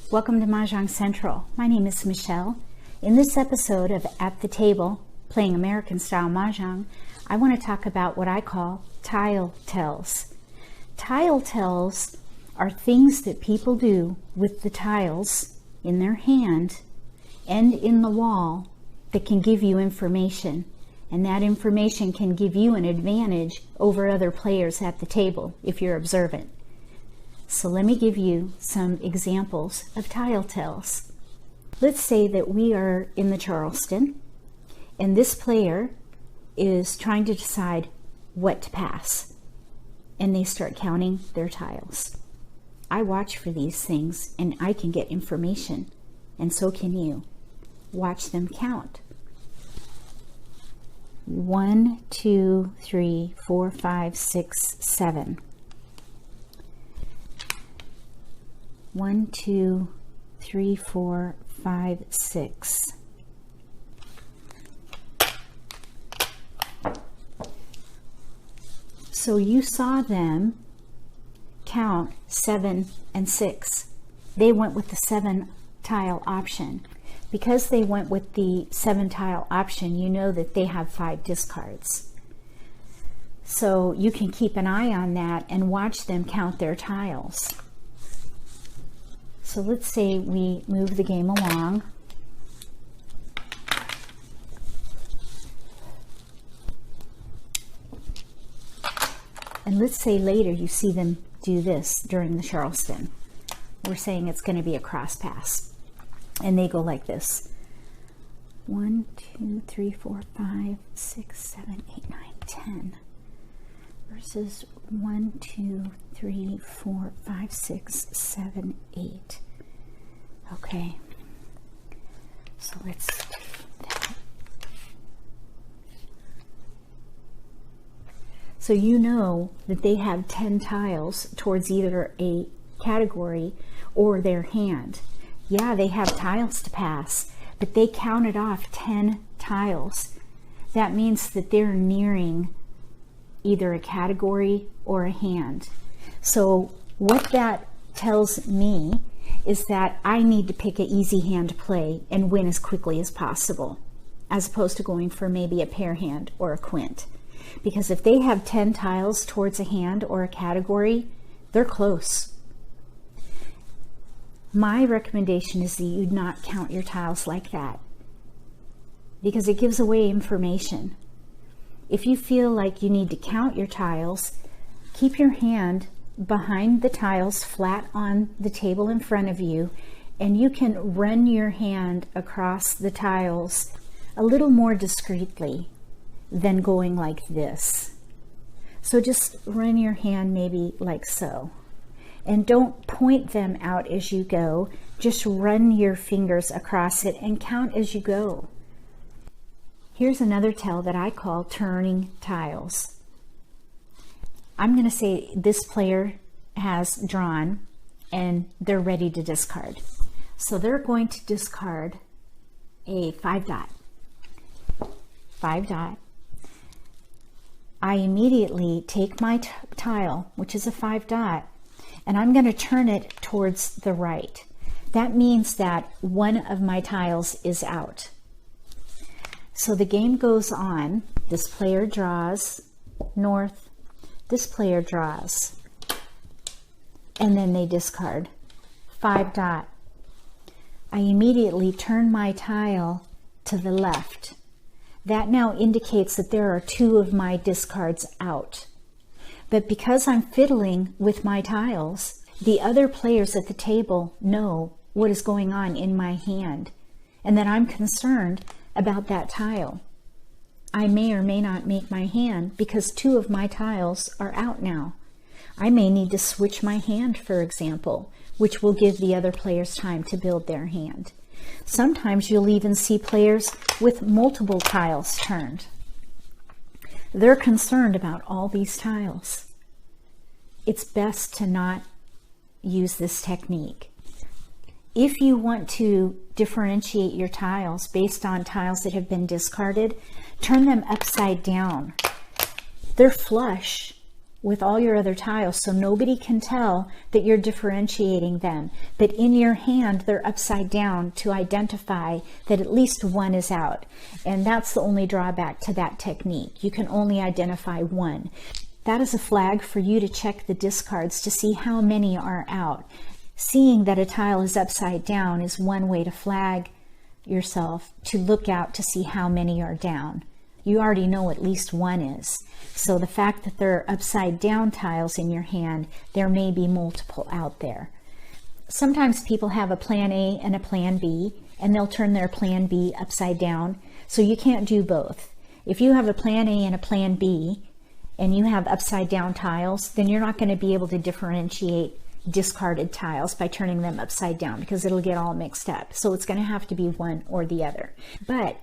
Welcome to Mah Jongg Central. My name is Michele. In this episode of At the Table, playing American style Mahjong, I want to talk about what I call tile tells. Tile tells are things that people do with the tiles in their hand and in the wall that can give you information. And that information can give you an advantage over other players at the table if you're observant. So let me give you some examples of tile tells. Let's say that we are in the Charleston and this player is trying to decide what to pass, and they start counting their tiles. I watch for these things and I can get information, and so can you. Watch them count. 1, 2, 3, 4, 5, 6, 7. 1, 2, 3, 4, 5, 6. So you saw them count 7 and 6. They went with the 7 tile option. Because they went with the 7 tile option, you know that they have 5 discards. So you can keep an eye on that and watch them count their tiles. So let's say we move the game along. And let's say later you see them do this during the Charleston. We're saying it's going to be a cross pass. And they go like this. 1, 2, 3, 4, 5, 6, 7, 8, 9, 10. Versus 1, 2, 3, 4, 5, 6, 7, 8. Okay. So let's do that. So you know that they have 10 tiles towards either a category or their hand. Yeah, they have tiles to pass, but they counted off 10 tiles. That means that they're nearing either a category or a hand. So what that tells me is that I need to pick an easy hand to play and win as quickly as possible, as opposed to going for maybe a pair hand or a quint. Because if they have 10 tiles towards a hand or a category, they're close. My recommendation is that you not count your tiles like that, because it gives away information. If you feel like you need to count your tiles, keep your hand behind the tiles flat on the table in front of you, and you can run your hand across the tiles a little more discreetly than going like this. So just run your hand maybe like so. And don't point them out as you go. Just run your fingers across it and count as you go. Here's another tell that I call turning tiles. I'm going to say this player has drawn and they're ready to discard. So they're going to discard a 5 dot. 5 dot. I immediately take my tile, which is a 5 dot, and I'm going to turn it towards the right. That means that one of my tiles is out. So the game goes on. This player draws north. This player draws. And then they discard. 5 dot. I immediately turn my tile to the left. That now indicates that there are 2 of my discards out. But because I'm fiddling with my tiles, the other players at the table know what is going on in my hand and that I'm concerned about that tile. I may or may not make my hand because 2 of my tiles are out now. I may need to switch my hand, for example, which will give the other players time to build their hand. Sometimes you'll even see players with multiple tiles turned. They're concerned about all these tiles. It's best to not use this technique. If you want to differentiate your tiles based on tiles that have been discarded, turn them upside down. They're flush, with all your other tiles, so nobody can tell that you're differentiating them. But in your hand, they're upside down to identify that at least one is out. And that's the only drawback to that technique. You can only identify one. That is a flag for you to check the discards to see how many are out. Seeing that a tile is upside down is one way to flag yourself to look out to see how many are down. You already know at least one is. So the fact that there are upside down tiles in your hand, there may be multiple out there. Sometimes people have a plan A and a plan B, and they'll turn their plan B upside down. So you can't do both. If you have a plan A and a plan B, and you have upside down tiles, then you're not going to be able to differentiate discarded tiles by turning them upside down, because it'll get all mixed up. So it's going to have to be one or the other. But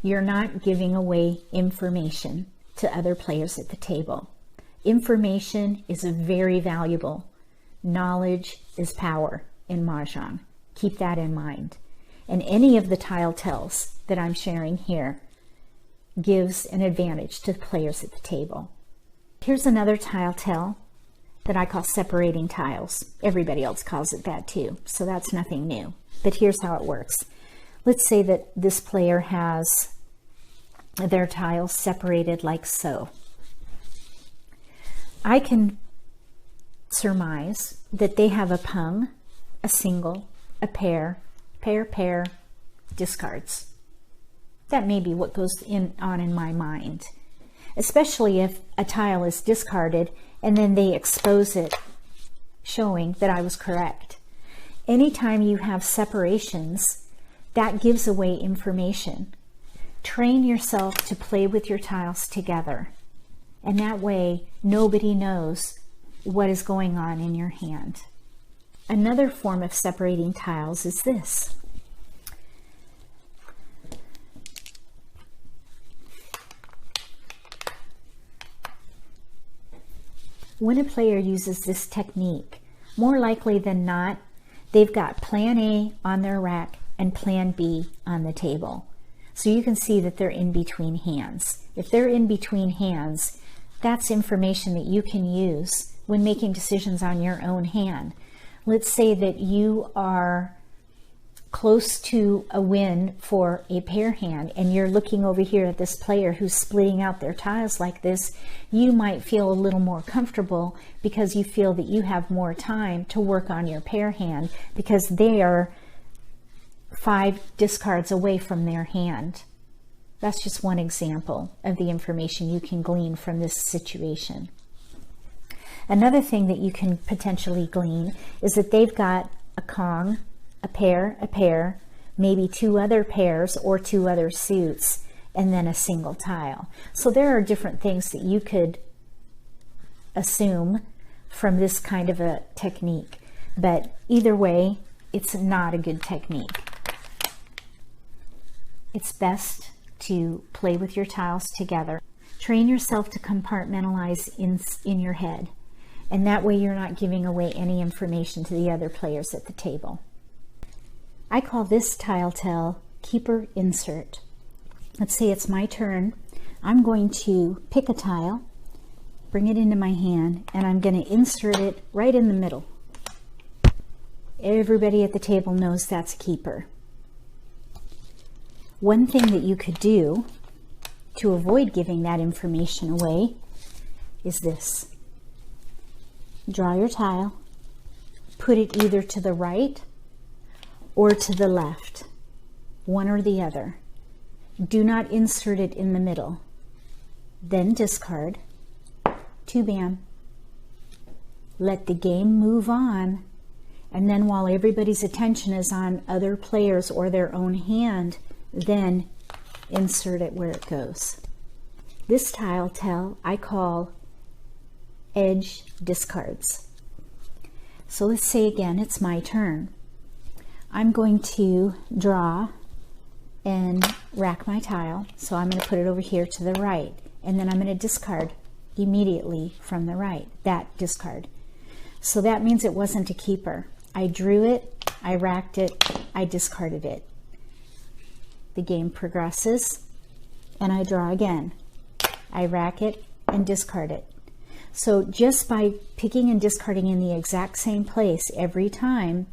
you're not giving away information to other players at the table. Information is very valuable. Knowledge is power in Mah Jongg. Keep that in mind. And any of the tile tells that I'm sharing here gives an advantage to the players at the table. Here's another tile tell that I call separating tiles. Everybody else calls it that too, so that's nothing new. But here's how it works. Let's say that this player has their tiles separated like so. I can surmise that they have a pung, a single, a pair, pair, discards. That may be what goes on in my mind, especially if a tile is discarded and then they expose it, showing that I was correct. Anytime you have separations, that gives away information. Train yourself to play with your tiles together, and that way nobody knows what is going on in your hand. Another form of separating tiles is this. When a player uses this technique, more likely than not, they've got plan A on their rack and plan B on the table. So you can see that they're in between hands. If they're in between hands, that's information that you can use when making decisions on your own hand. Let's say that you are close to a win for a pair hand and you're looking over here at this player who's splitting out their tiles like this. You might feel a little more comfortable because you feel that you have more time to work on your pair hand because they are 5 discards away from their hand. That's just one example of the information you can glean from this situation. Another thing that you can potentially glean is that they've got a Kong, a pair, maybe 2 other pairs or 2 other suits, and then a single tile. So there are different things that you could assume from this kind of a technique. But either way, it's not a good technique. It's best to play with your tiles together. Train yourself to compartmentalize in your head, and that way you're not giving away any information to the other players at the table. I call this tile tell keeper insert. Let's say it's my turn. I'm going to pick a tile, bring it into my hand, and I'm going to insert it right in the middle. Everybody at the table knows that's a keeper. One thing that you could do to avoid giving that information away is this. Draw your tile, put it either to the right or to the left, one or the other. Do not insert it in the middle. Then discard. Bam. Let the game move on, and then while everybody's attention is on other players or their own hand, then insert it where it goes. This tile tell I call edge discards. So let's say again it's my turn. I'm going to draw and rack my tile, so I'm going to put it over here to the right, and then I'm going to discard immediately from the right, that discard. So that means it wasn't a keeper. I drew it, I racked it, I discarded it. The game progresses, and I draw again. I rack it and discard it. So just by picking and discarding in the exact same place every time,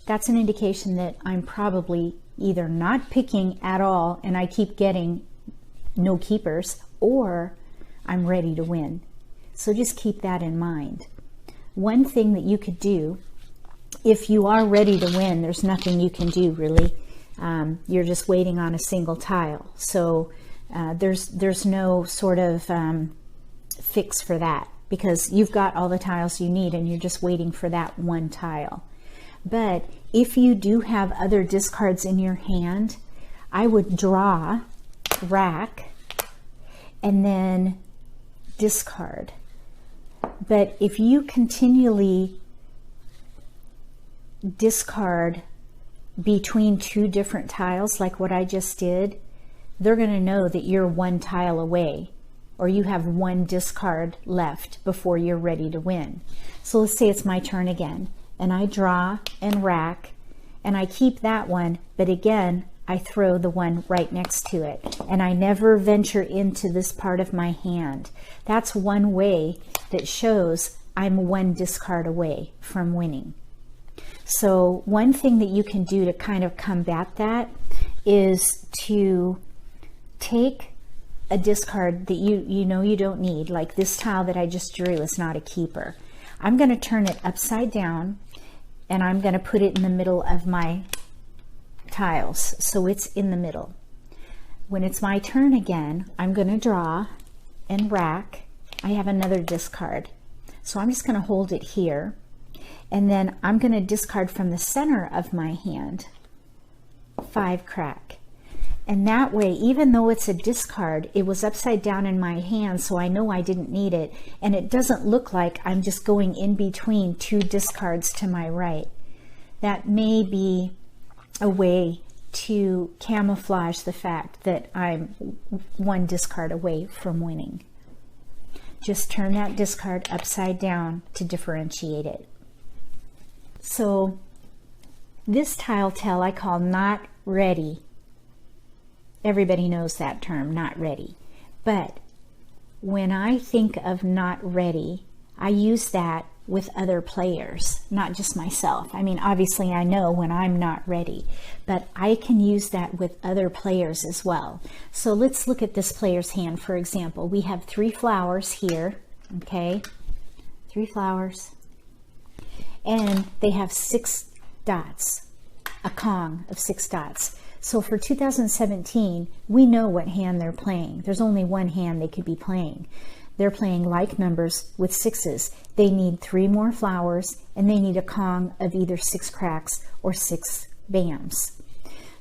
that's an indication that I'm probably either not picking at all and I keep getting no keepers, or I'm ready to win. So just keep that in mind. One thing that you could do, if you are ready to win, there's nothing you can do really. You're just waiting on a single tile. So there's no sort of fix for that, because you've got all the tiles you need and you're just waiting for that one tile. But if you do have other discards in your hand, I would draw, rack, and then discard. But if you continually discard between two different tiles, like what I just did, they're going to know that you're one tile away, or you have one discard left before you're ready to win. So let's say it's my turn again, and I draw and rack, and I keep that one, but again, I throw the one right next to it, and I never venture into this part of my hand. That's one way that shows I'm one discard away from winning. So one thing that you can do to kind of combat that is to take a discard that you know you don't need, like this tile that I just drew is not a keeper. I'm going to turn it upside down and I'm going to put it in the middle of my tiles, so it's in the middle. When it's my turn again, I'm going to draw and rack. I have another discard, so I'm just going to hold it here, and then I'm going to discard from the center of my hand 5 crack. And that way, even though it's a discard, it was upside down in my hand, so I know I didn't need it, and it doesn't look like I'm just going in between two discards to my right. That may be a way to camouflage the fact that I'm one discard away from winning. Just turn that discard upside down to differentiate it. So this tile tell I call not ready. Everybody knows that term, not ready. But when I think of not ready, I use that with other players, not just myself. I mean, obviously I know when I'm not ready, but I can use that with other players as well. So let's look at this player's hand, for example. We have 3 flowers here, okay? 3 flowers. And they have 6 dots, a Kong of 6 dots. So for 2017, we know what hand they're playing. There's only one hand they could be playing. They're playing like numbers with 6s. They need 3 more flowers, and they need a Kong of either 6 cracks or 6 bams.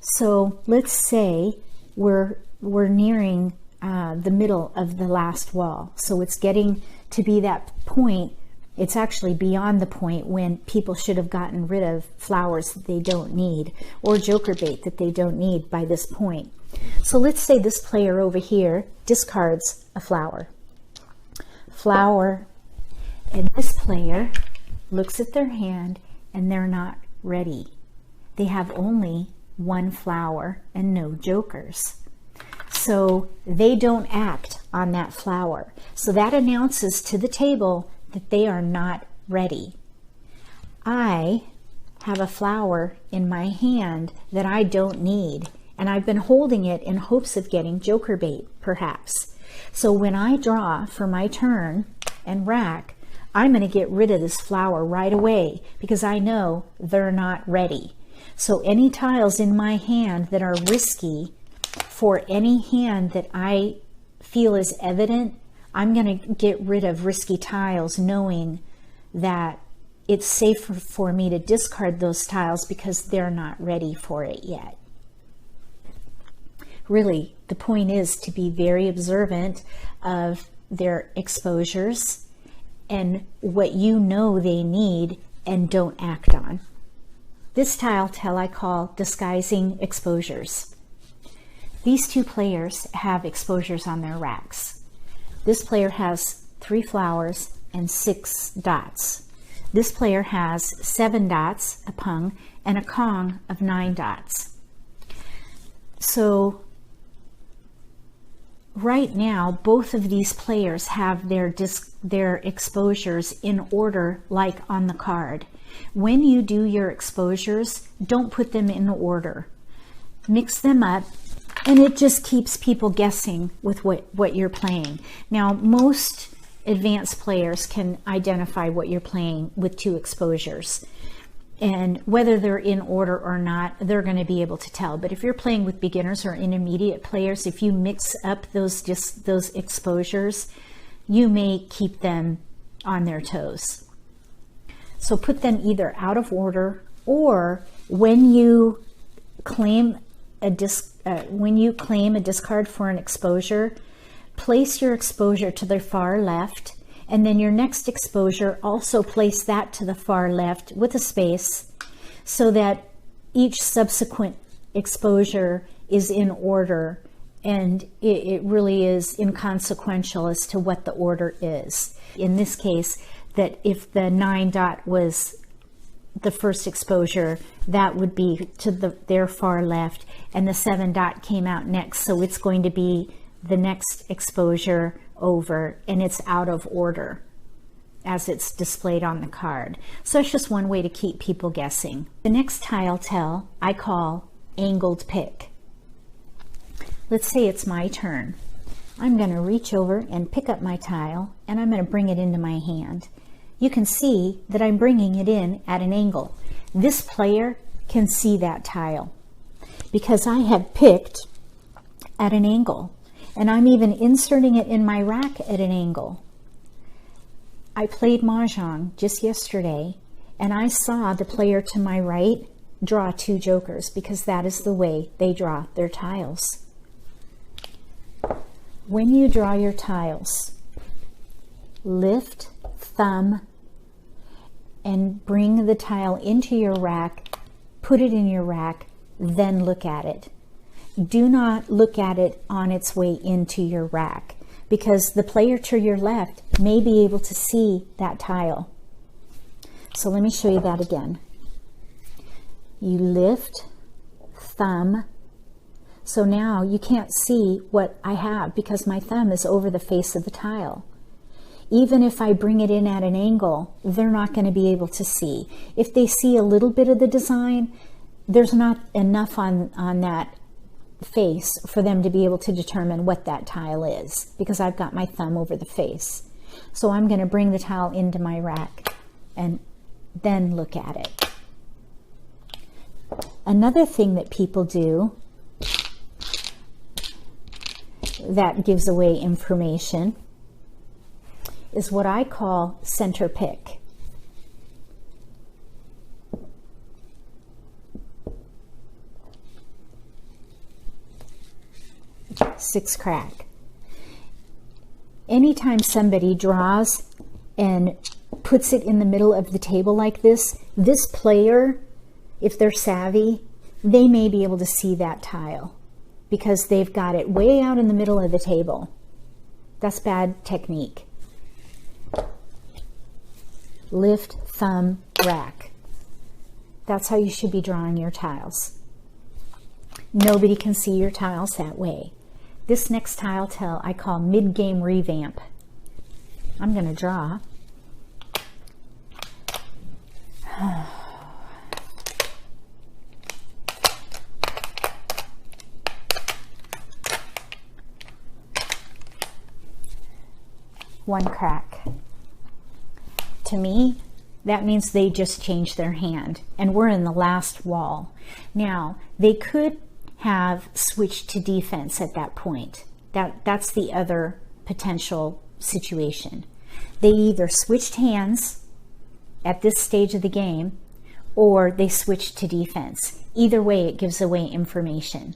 So let's say we're nearing the middle of the last wall. So it's getting to be that point. It's actually beyond the point when people should have gotten rid of flowers that they don't need, or joker bait that they don't need by this point. So let's say this player over here discards a flower. And this player looks at their hand and they're not ready. They have only 1 flower and no jokers. So they don't act on that flower. So that announces to the table that they are not ready. I have a flower in my hand that I don't need, and I've been holding it in hopes of getting joker bait, perhaps. So when I draw for my turn and rack, I'm going to get rid of this flower right away because I know they're not ready. So any tiles in my hand that are risky for any hand that I feel is evident, I'm going to get rid of risky tiles knowing that it's safer for me to discard those tiles because they're not ready for it yet. Really, the point is to be very observant of their exposures and what you know they need and don't act on. This tile tell I call disguising exposures. These 2 players have exposures on their racks. This player has 3 flowers and 6 dots. This player has 7 dots, a pung, and a Kong of 9 dots. So right now, both of these players have their exposures in order, like on the card. When you do your exposures, don't put them in order. Mix them up, and it just keeps people guessing with what you're playing. Now, most advanced players can identify what you're playing with 2 exposures. And whether they're in order or not, they're going to be able to tell. But if you're playing with beginners or intermediate players, if you mix up those exposures, you may keep them on their toes. So put them either out of order, or when you claim a discard for an exposure, place your exposure to the far left, and then your next exposure, also place that to the far left with a space, so that each subsequent exposure is in order, and it really is inconsequential as to what the order is. In this case, that if the 9 dot was the first exposure, that would be to their far left, and the 7 dot came out next, so it's going to be the next exposure over, and it's out of order as it's displayed on the card. So it's just one way to keep people guessing. The next tile tell I call angled pick. Let's say it's my turn. I'm going to reach over and pick up my tile, and I'm going to bring it into my hand. You can see that I'm bringing it in at an angle. This player can see that tile because I have picked at an angle, and I'm even inserting it in my rack at an angle. I played Mah Jongg just yesterday, and I saw the player to my right draw 2 jokers because that is the way they draw their tiles. When you draw your tiles, lift thumb and bring the tile into your rack, put it in your rack, then look at it. Do not look at it on its way into your rack, because the player to your left may be able to see that tile. So let me show you that again. You lift, thumb. So now you can't see what I have because my thumb is over the face of the tile. Even if I bring it in at an angle, they're not going to be able to see. If they see a little bit of the design, there's not enough on that face for them to be able to determine what that tile is, because I've got my thumb over the face. So I'm going to bring the tile into my rack and then look at it. Another thing that people do that gives away information is what I call center pick. Six crack. Anytime somebody draws and puts it in the middle of the table like this, this player, if they're savvy, they may be able to see that tile because they've got it way out in the middle of the table. That's bad technique. Lift, thumb, rack. That's how you should be drawing your tiles. Nobody can see your tiles that way. This next tile tell I call mid-game revamp. I'm going to draw. One crack. To me, that means they just changed their hand, and we're in the last wall. Now, they could have switched to defense at that point. That's the other potential situation. They either switched hands at this stage of the game, or they switched to defense. Either way, it gives away information.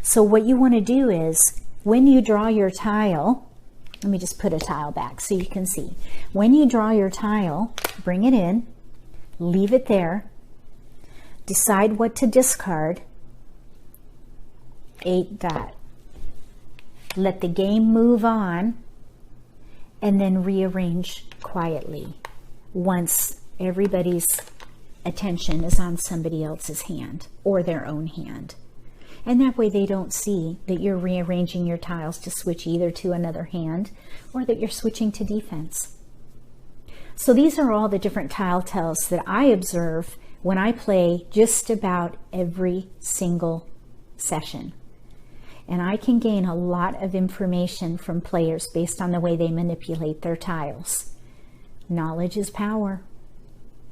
So what you want to do is, when you draw your tile, let me just put a tile back so you can see. When you draw your tile, bring it in, leave it there, decide what to discard, 8 dot. Let the game move on, and then rearrange quietly once everybody's attention is on somebody else's hand or their own hand. And that way they don't see that you're rearranging your tiles to switch either to another hand or that you're switching to defense. So these are all the different tile tells that I observe when I play just about every single session. And I can gain a lot of information from players based on the way they manipulate their tiles. Knowledge is power.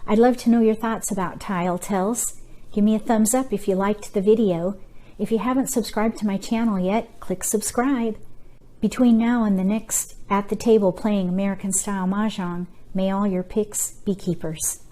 I'd love to know your thoughts about tile tells. Give me a thumbs up if you liked the video. If you haven't subscribed to my channel yet, click subscribe. Between now and the next At the Table Playing American Style Mahjong, may all your picks be keepers.